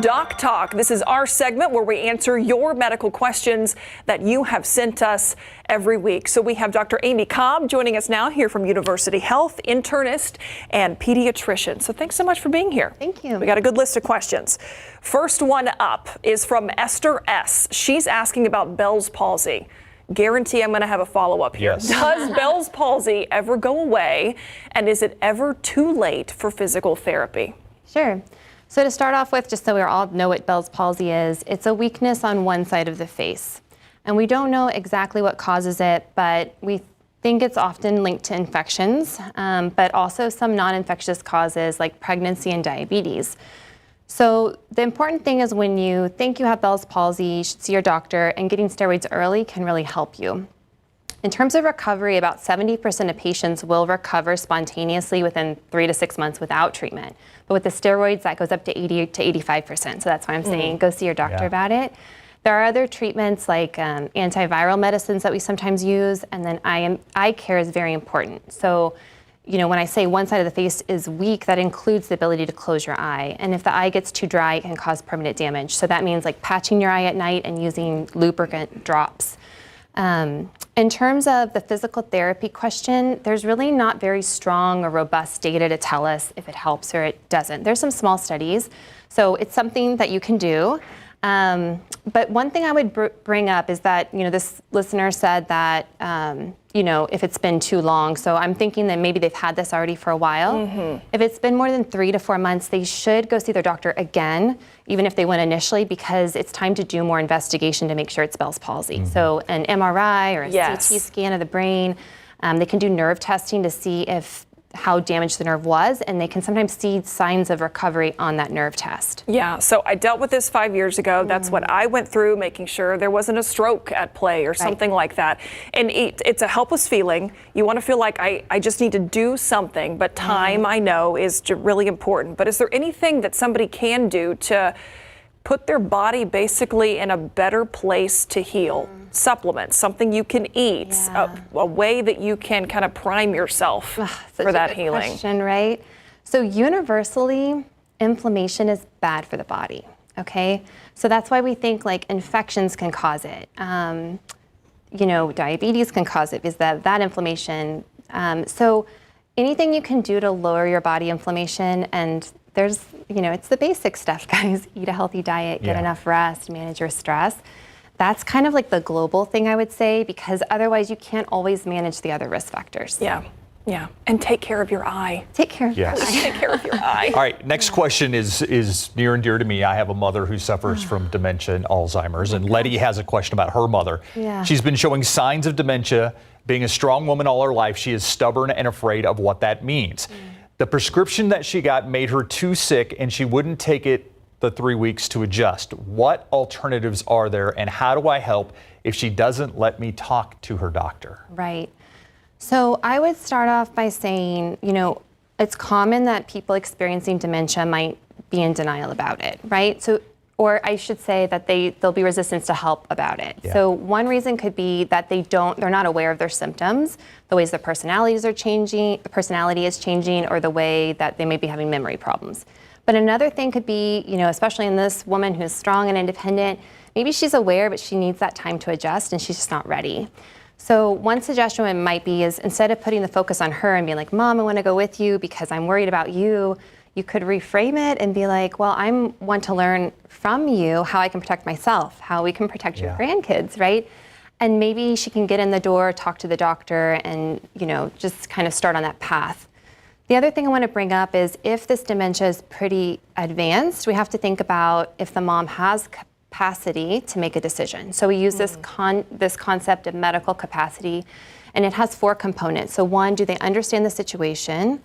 Doc Talk. This is our segment where we answer your medical questions that you have sent us every week. So we have Dr. Amy Cobb joining us now here from University Health, internist and pediatrician. So thanks so much for being here. Thank you. We got a good list of questions. First one up is from Esther S. She's asking about Bell's palsy. Guarantee I'm going to have a follow-up here. Yes. Does Bell's palsy ever go away? And is it ever too late for physical therapy? Sure. So to start off with, just so we all know what Bell's palsy is, it's a weakness on one side of the face. And we don't know exactly what causes it, but we think it's often linked to infections, but also some non-infectious causes like pregnancy and diabetes. So the important thing is when you think you have Bell's palsy, you should see your doctor, and getting steroids early can really help you. In terms of recovery, about 70% of patients will recover spontaneously within 3 to 6 months without treatment. But with the steroids, that goes up to 80 to 85%. So that's why I'm saying go see your doctor about it. There are other treatments like antiviral medicines that we sometimes use, and then eye care is very important. So, you know, when I say one side of the face is weak, that includes the ability to close your eye. And if the eye gets too dry, it can cause permanent damage. So that means like patching your eye at night and using lubricant drops. In terms of the physical therapy question, there's really not very strong or robust data to tell us if it helps or it doesn't. There's some small studies, so it's something that you can do. But one thing I would bring up is that, you know, this listener said that, you know, if it's been too long. So I'm thinking that maybe they've had this already for a while. If it's been more than 3 to 4 months, they should go see their doctor again, even if they went initially, because it's time to do more investigation to make sure it's Bell's palsy. So an MRI or a CT scan of the brain. They can do nerve testing to see how damaged the nerve was, and they can sometimes see signs of recovery on that nerve test. Yeah, so I dealt with this 5 years ago. That's what I went through, making sure there wasn't a stroke at play or something like that. And it's a helpless feeling. You want to feel like I just need to do something, but time, I know, is really important. But is there anything that somebody can do to put their body basically in a better place to heal? Supplements, something you can eat, a way that you can kind of prime yourself for that healing. Question, right? So universally, inflammation is bad for the body, okay? So that's why we think like infections can cause it. You know, diabetes can cause it because that inflammation. So anything you can do to lower your body inflammation, and there's, you know, it's the basic stuff, guys. Eat a healthy diet, get enough rest, manage your stress. That's kind of like the global thing, I would say, because otherwise you can't always manage the other risk factors. Yeah. And take care of your eye. Take care of your eye. Take care of your eye. All right, next question is near and dear to me. I have a mother who suffers from dementia and Alzheimer's, and Letty has a question about her mother. She's been showing signs of dementia. Being a strong woman all her life, she is stubborn and afraid of what that means. The prescription that she got made her too sick, and she wouldn't take it the 3 weeks to adjust. What alternatives are there, and how do I help if she doesn't let me talk to her doctor? Right. So I would start off by saying, you know, it's common that people experiencing dementia might be in denial about it, right? So, or I should say that there'll be resistance to help about it. So one reason could be that they're not aware of their symptoms, the ways their personalities are changing, the personality is changing, or the way that they may be having memory problems. But another thing could be, you know, especially in this woman who's strong and independent, maybe she's aware, but she needs that time to adjust and she's just not ready. So one suggestion might be is instead of putting the focus on her and being like, Mom, I want to go with you because I'm worried about you, you could reframe it and be like, well, I want to learn from you how I can protect myself, how we can protect your grandkids, right? And maybe she can get in the door, talk to the doctor, and, you know, just kind of start on that path. The other thing I want to bring up is if this dementia is pretty advanced, we have to think about if the mom has capacity to make a decision. So we use this concept of medical capacity, and it has 4 components. So 1, do they understand the situation?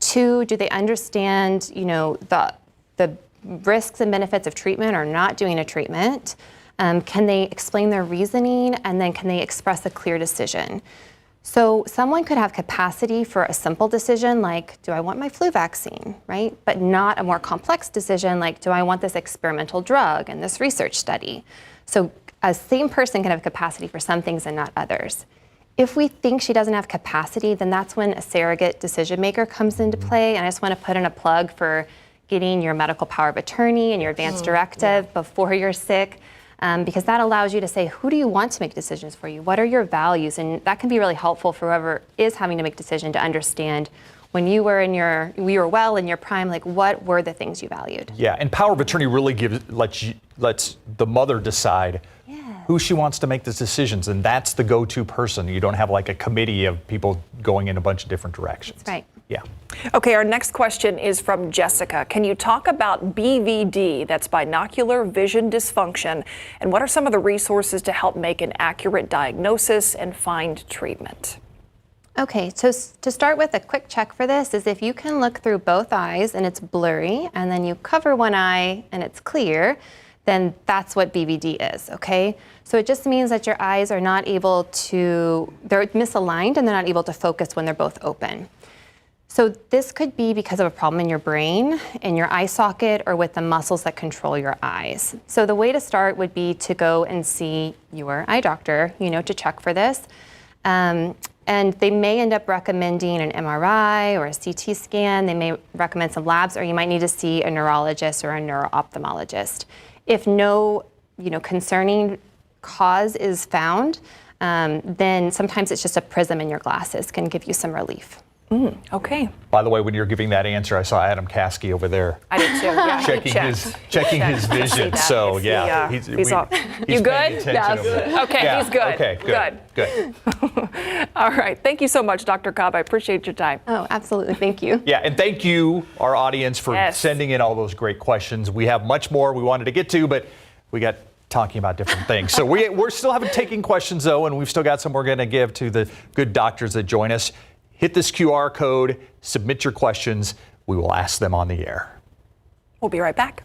2, do they understand, you know, the risks and benefits of treatment or not doing a treatment? Can they explain their reasoning? And then can they express a clear decision? So someone could have capacity for a simple decision like, do I want my flu vaccine, right? But not a more complex decision like, do I want this experimental drug and this research study? So a same person can have capacity for some things and not others. If we think she doesn't have capacity, then that's when a surrogate decision maker comes into play. And I just want to put in a plug for getting your medical power of attorney and your advance directive before you're sick, because that allows you to say, who do you want to make decisions for you? What are your values? And that can be really helpful for whoever is having to make a decision to understand when you were in your prime, like what were the things you valued? Yeah, and power of attorney really lets the mother decide who she wants to make the decisions, and that's the go-to person. You don't have like a committee of people going in a bunch of different directions. That's right. Yeah. Okay, our next question is from Jessica. Can you talk about BVD, that's binocular vision dysfunction, and what are some of the resources to help make an accurate diagnosis and find treatment? Okay, so to start with, a quick check for this is if you can look through both eyes and it's blurry, and then you cover one eye and it's clear, then that's what BVD is, okay? So it just means that your eyes are not able to, they're misaligned and they're not able to focus when they're both open. So this could be because of a problem in your brain, in your eye socket, or with the muscles that control your eyes. So the way to start would be to go and see your eye doctor, to check for this. And they may end up recommending an MRI or a CT scan. They may recommend some labs, or you might need to see a neurologist or a neuro-ophthalmologist. If no, concerning cause is found, then sometimes it's just a prism in your glasses can give you some relief. Okay. By the way, when you're giving that answer, I saw Adam Caskey over there. I did too. Yeah, checking his vision. So yeah, he's he's you paying good? attention Yes. over there. Okay, Yeah, he's good. Okay, good. All right. Thank you so much, Dr. Cobb. I appreciate your time. Oh, absolutely. Thank you. Yeah, and thank you, our audience, for sending in all those great questions. We have much more we wanted to get to, but we got talking about different things. So we're still taking questions, though, and we've still got some we're going to give to the good doctors that join us. Hit this QR code, submit your questions. We will ask them on the air. We'll be right back.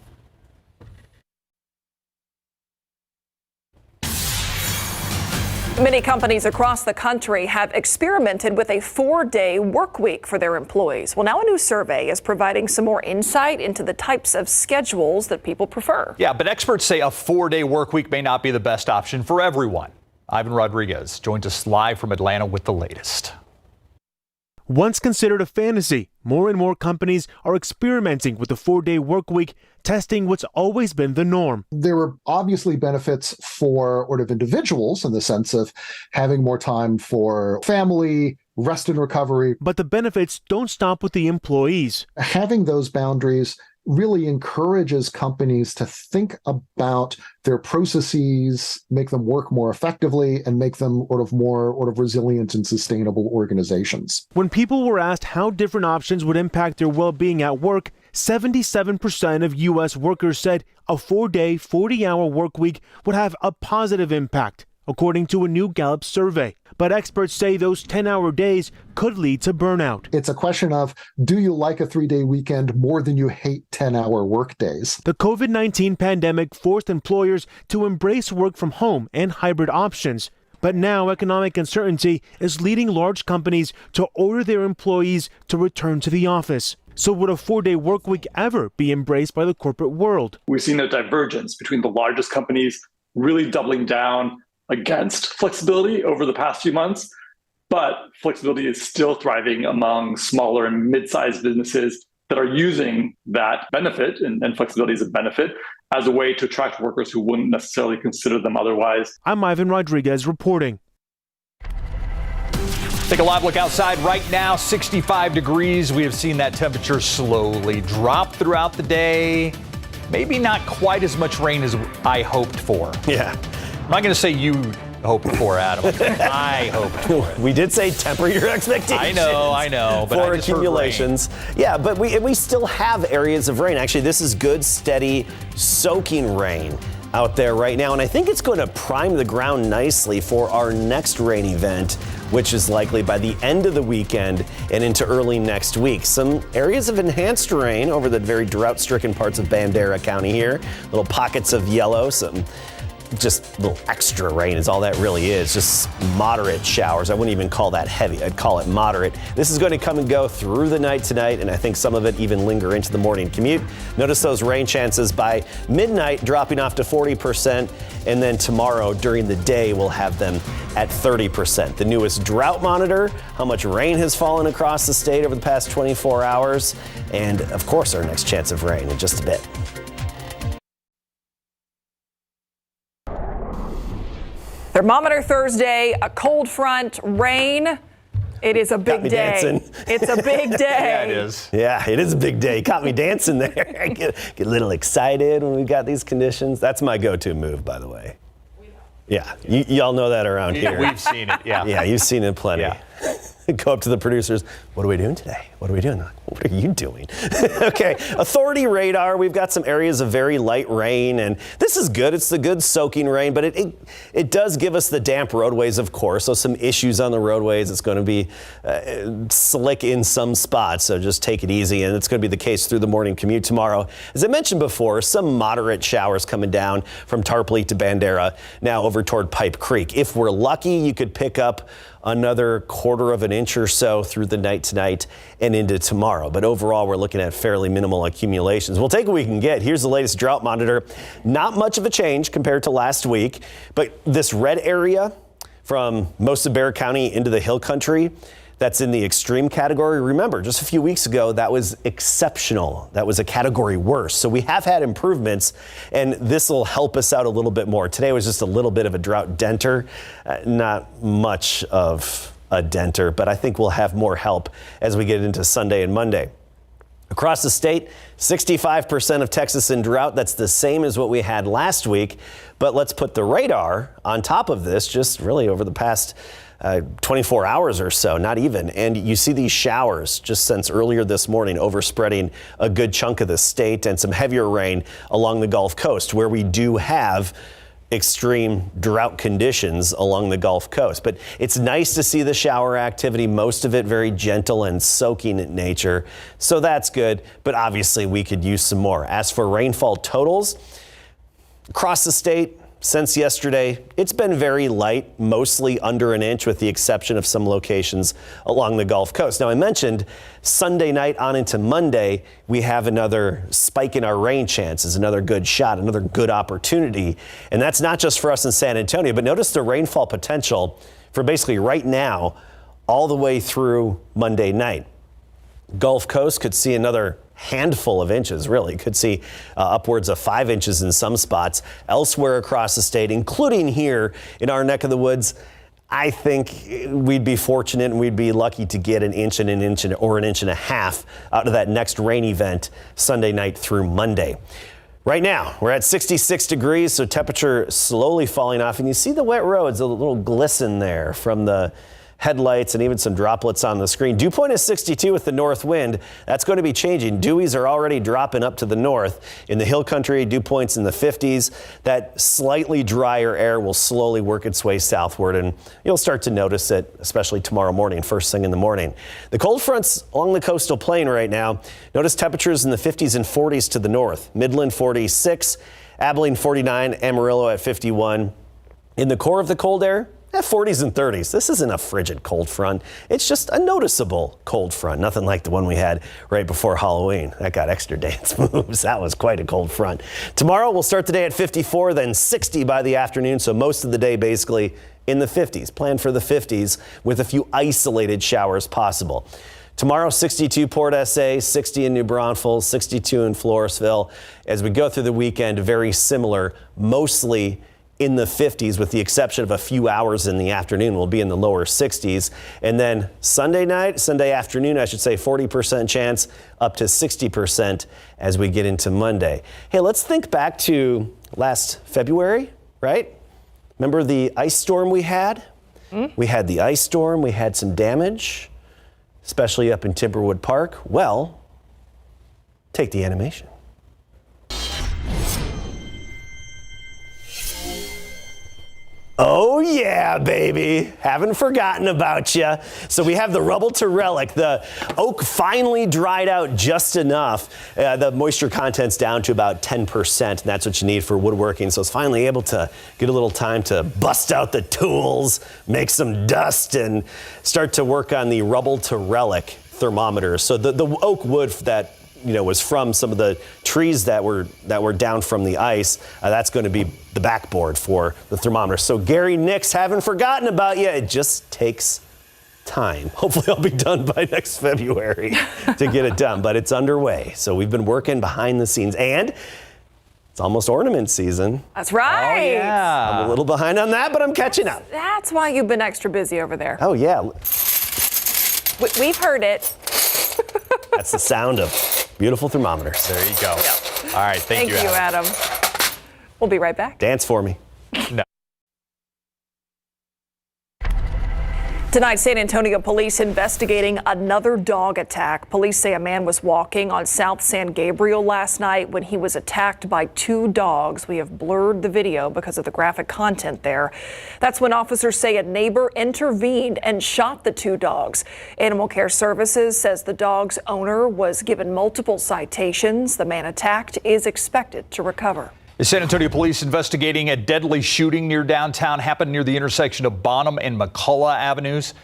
Many companies across the country have experimented with a 4-day work week for their employees. Well, now a new survey is providing some more insight into the types of schedules that people prefer. Yeah, but experts say a 4-day work week may not be the best option for everyone. Ivan Rodriguez joins us live from Atlanta with the latest. Once considered a fantasy, more and more companies are experimenting with the 4-day work week, testing what's always been the norm. There were obviously benefits for individuals in the sense of having more time for family, rest and recovery. But the benefits don't stop with the employees. Having those boundaries really encourages companies to think about their processes, make them work more effectively, and make them more resilient and sustainable organizations. When people were asked how different options would impact their well-being at work, 77% of U.S. workers said a 4-day, 40-hour work week would have a positive impact, according to a new Gallup survey. But experts say those 10-hour days could lead to burnout. It's a question of, do you like a 3-day weekend more than you hate 10-hour work days? The COVID-19 pandemic forced employers to embrace work from home and hybrid options. But now economic uncertainty is leading large companies to order their employees to return to the office. So would a 4-day work week ever be embraced by the corporate world? We've seen a divergence between the largest companies really doubling down against flexibility over the past few months, but flexibility is still thriving among smaller and mid-sized businesses that are using that benefit, and flexibility is a benefit, as a way to attract workers who wouldn't necessarily consider them otherwise. I'm Ivan Rodriguez reporting. Take a live look outside right now, 65 degrees. We have seen that temperature slowly drop throughout the day. Maybe not quite as much rain as I hoped for. Yeah. I'm not going to say you hoped for, Adam. I hoped for. We did say temper your expectations. I know. But for accumulations. Yeah, but we still have areas of rain. Actually, this is good, steady, soaking rain out there right now. And I think it's going to prime the ground nicely for our next rain event, which is likely by the end of the weekend and into early next week. Some areas of enhanced rain over the very drought-stricken parts of Bandera County here. Little pockets of yellow, some just a little extra rain is all that really is. Just moderate showers. I wouldn't even call that heavy. I'd call it moderate. This is going to come and go through the night tonight, and I think some of it even linger into the morning commute. Notice those rain chances by midnight dropping off to 40%, and then tomorrow during the day we'll have them at 30%. The newest drought monitor, how much rain has fallen across the state over the past 24 hours, and of course our next chance of rain in just a bit. Thermometer Thursday, a cold front, rain. It is a big day. Dancing. It's a big day. Yeah, it is. Yeah, it is a big day. Caught me dancing there. I get a little excited when we got these conditions. That's my go-to move, by the way. Yeah, y'all know that around here. We've seen it, yeah. Yeah, you've seen it plenty. Yeah. Go up to the producers. What are we doing today? What are we doing? What are you doing? Okay, authority radar. We've got some areas of very light rain, and this is good. It's the good soaking rain, but it does give us the damp roadways, of course. So some issues on the roadways. It's going to be slick in some spots, so just take it easy. And it's going to be the case through the morning commute tomorrow. As I mentioned before, some moderate showers coming down from Tarpley to Bandera, now over toward Pipe Creek. If we're lucky, you could pick up another quarter of an inch or so through the night tonight and into tomorrow. But overall, we're looking at fairly minimal accumulations. We'll take what we can get. Here's the latest drought monitor. Not much of a change compared to last week, but this red area from most of Bexar County into the hill country, that's in the extreme category. Remember, just a few weeks ago, that was exceptional. That was a category worse. So we have had improvements, and this will help us out a little bit more. Today was just a little bit of a drought denter, not much of a denter, but I think we'll have more help as we get into Sunday and Monday. Across the state, 65% of Texas in drought. That's the same as what we had last week. But let's put the radar on top of this, just really over the past 24 hours or so, not even. And you see these showers just since earlier this morning overspreading a good chunk of the state, and some heavier rain along the Gulf Coast, where we do have extreme drought conditions along the Gulf Coast. But it's nice to see the shower activity, most of it very gentle and soaking in nature. So that's good, but obviously we could use some more. As for rainfall totals, across the state, since yesterday, it's been very light, mostly under an inch with the exception of some locations along the Gulf Coast. Now, I mentioned Sunday night on into Monday, we have another spike in our rain chances, another good shot, another good opportunity. And that's not just for us in San Antonio, but notice the rainfall potential for basically right now all the way through Monday night. Gulf Coast could see another handful of inches, really. Could see upwards of 5 inches in some spots. Elsewhere across the state, including here in our neck of the woods, I think we'd be fortunate and we'd be lucky to get an inch or an inch and a half out of that next rain event Sunday night through Monday. Right now, we're at 66 degrees, so temperature slowly falling off. And you see the wet roads, a little glisten there from the headlights and even some droplets on the screen. Dew point is 62 with the north wind. That's going to be changing. Dewies are already dropping up to the north. In the hill country, dew points in the 50s. That slightly drier air will slowly work its way southward, and you'll start to notice it, especially tomorrow morning, first thing in the morning. The cold fronts along the coastal plain right now. Notice temperatures in the 50s and 40s to the north. Midland 46, Abilene 49, Amarillo at 51. In the core of the cold air, 40s and 30s. This isn't a frigid cold front. It's just a noticeable cold front. Nothing like the one we had right before Halloween. That got extra dance moves. That was quite a cold front. Tomorrow we'll start the day at 54, then 60 by the afternoon. So most of the day basically in the 50s. Plan for the 50s with a few isolated showers possible. Tomorrow, 62 Port SA, 60 in New Braunfels, 62 in Floresville. As we go through the weekend, very similar, mostly in the 50s, with the exception of a few hours in the afternoon. We'll be in the lower 60s. And then Sunday afternoon, I should say, 40% chance up to 60% as we get into Monday. Hey, let's think back to last February, right? Remember the ice storm we had? We had the ice storm. We had some damage, especially up in Timberwood Park. Well, take the animation. Oh yeah, baby. Haven't forgotten about you. So we have the rubble to relic. The oak finally dried out just enough. The moisture content's down to about 10%, and that's what you need for woodworking. So it's finally able to get a little time to bust out the tools, make some dust, and start to work on the rubble to relic thermometer. So the oak wood that was from some of the trees that were down from the ice. That's going to be the backboard for the thermometer. So Gary Nix, haven't forgotten about you. It just takes time. Hopefully I'll be done by next February to get it done, but it's underway. So we've been working behind the scenes, and it's almost ornament season. That's right. Oh, yeah. I'm a little behind on that, but I'm catching up. That's why you've been extra busy over there. Oh yeah. We've heard it. That's the sound of beautiful thermometers. There you go. Yep. All right, thank you, Adam. We'll be right back. Dance for me. No. Tonight, San Antonio police investigating another dog attack. Police say a man was walking on South San Gabriel last night when he was attacked by 2 dogs. We have blurred the video because of the graphic content there. That's when officers say a neighbor intervened and shot the 2 dogs. Animal Care Services says the dog's owner was given multiple citations. The man attacked is expected to recover. The San Antonio police investigating a deadly shooting near downtown, happened near the intersection of Bonham and McCullough Avenues.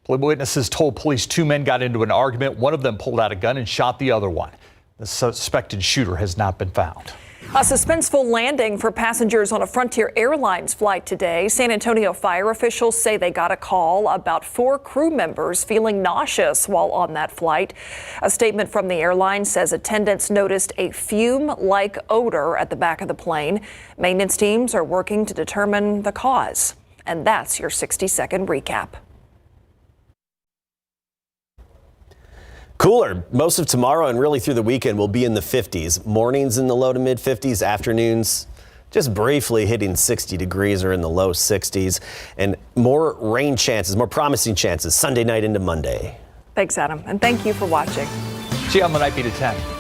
Witnesses told police 2 men got into an argument. One of them pulled out a gun and shot the other one. The suspected shooter has not been found. A suspenseful landing for passengers on a Frontier Airlines flight today. San Antonio fire officials say they got a call about 4 crew members feeling nauseous while on that flight. A statement from the airline says attendants noticed a fume-like odor at the back of the plane. Maintenance teams are working to determine the cause. And that's your 60-second recap. Cooler. Most of tomorrow and really through the weekend will be in the 50s. Mornings in the low to mid 50s, afternoons just briefly hitting 60 degrees or in the low 60s. And more rain chances, more promising chances Sunday night into Monday. Thanks, Adam. And thank you for watching. See you on the Night Beat at 10.